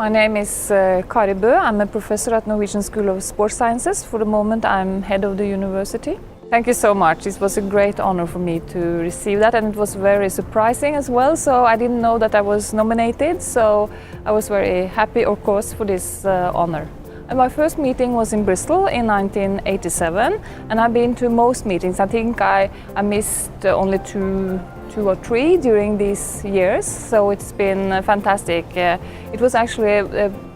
My name is Kari. I'm a professor at Norwegian School of Sports Sciences. For the moment I'm head of the university. Thank you so much. It was a great honor for me to receive that, and it was very surprising as well. So I didn't know that I was nominated, so I was very happy, of course, for this honor. And my first meeting was in Bristol in 1987, and I've been to most meetings. I think I missed only two or three during these years, so it's been fantastic. It was actually,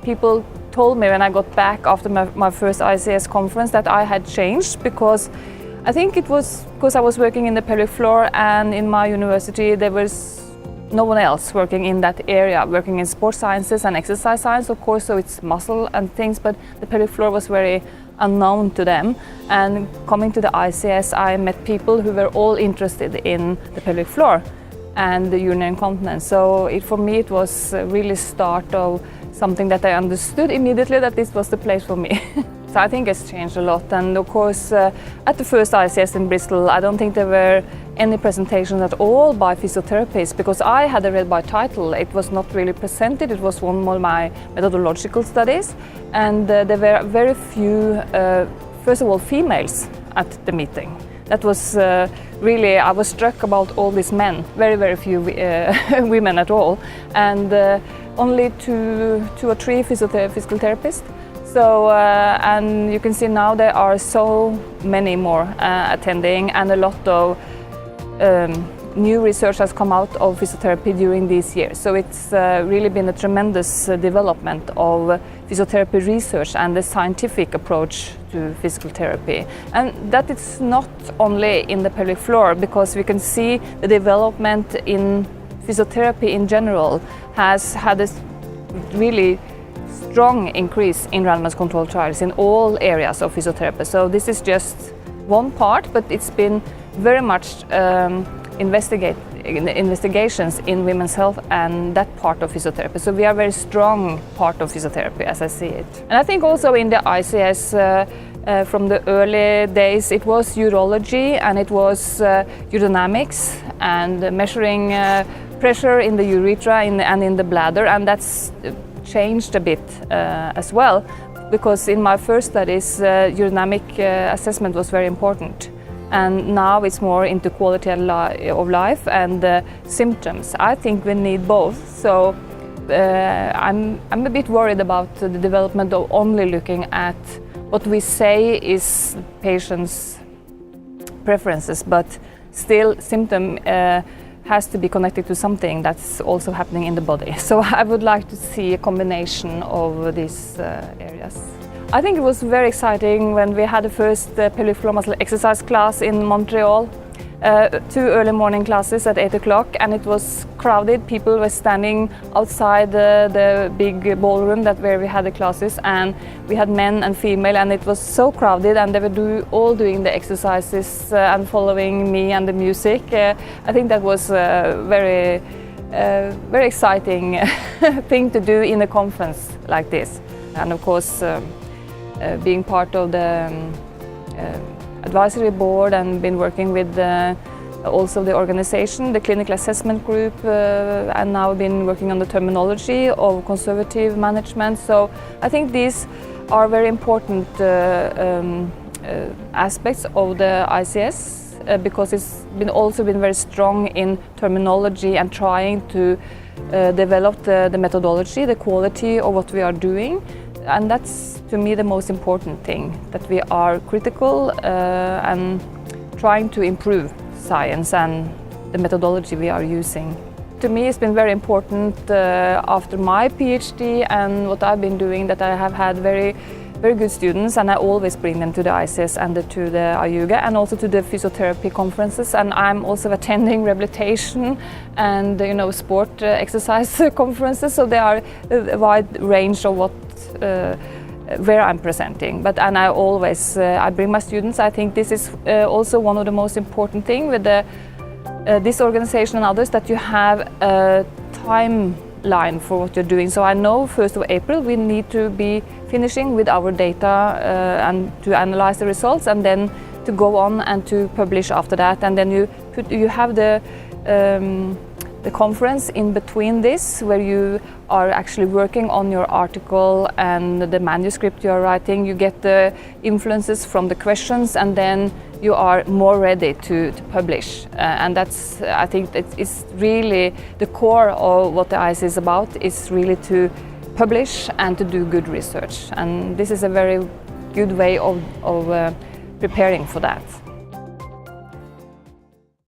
people told me when I got back after my first ICS conference that I had changed, because I think it was because I was working in the pelvic floor, and in my university there was no one else working in that area, working in sports sciences and exercise science, of course, so it's muscle and things, but the pelvic floor was very unknown to them. And coming to the ICS, I met people who were all interested in the pelvic floor and the urinary incontinence. So for me it was really start of something that I understood immediately that this was the place for me. So I think it's changed a lot, and of course at the first ICS in Bristol I don't think there were any presentations at all by physiotherapists, because I had read by title. It was not really presented. It was one of my methodological studies, and there were very few, first of all, females at the meeting. That was really, I was struck about all these men, very few women at all, and only two or three physical therapists. So, and you can see now there are so many more attending, and a lot of new research has come out of physiotherapy during these years. So it's really been a tremendous development of physiotherapy research and the scientific approach to physical therapy. And that is not only in the pelvic floor, because we can see the development in physiotherapy in general has had a really strong increase in randomized controlled trials in all areas of physiotherapy. So this is just one part, but it's been very much investigations in women's health and that part of physiotherapy. So we are a very strong part of physiotherapy as I see it. And I think also in the ICS from the early days it was urology, and it was urodynamics and measuring pressure in the urethra and in the bladder, and that's changed a bit as well, because in my first studies urodynamic assessment was very important, and now it's more into quality of life and symptoms. I think we need both, so I'm a bit worried about the development of only looking at what we say is patients' preferences, but still symptom has to be connected to something that's also happening in the body. So I would like to see a combination of these areas. I think it was very exciting when we had the first pelvic floor muscle exercise class in Montreal. 2 early morning classes at 8 o'clock, and it was crowded. People were standing outside the big ballroom where we had the classes, and we had men and female, and it was so crowded, and they were all doing the exercises and following me and the music. I think that was a very exciting thing to do in a conference like this. And of course being part of the advisory board and been working with also the organization, the clinical assessment group, and now been working on the terminology of conservative management. So I think these are very important aspects of the ICS, because it's also been very strong in terminology and trying to develop the methodology, the quality of what we are doing. And that's, to me, the most important thing, that we are critical and trying to improve science and the methodology we are using. To me, it's been very important after my PhD and what I've been doing, that I have had very good students, and I always bring them to the ICS and to the IUGA and also to the physiotherapy conferences. And I'm also attending rehabilitation and sport exercise conferences, so there are a wide range of where I'm presenting. And I always I bring my students. I think this is also one of the most important things with this organization and others, that you have a timeline for what you're doing. So I know 1st of April we need to be finishing with our data and to analyze the results, and then to go on and to publish after that. And then you have the the conference in between this, where you are actually working on your article and the manuscript you are writing. You get the influences from the questions, and then you are more ready to publish. And that's, I think, it's really the core of what the ICS is about, is really to publish and to do good research. And this is a very good way of preparing for that.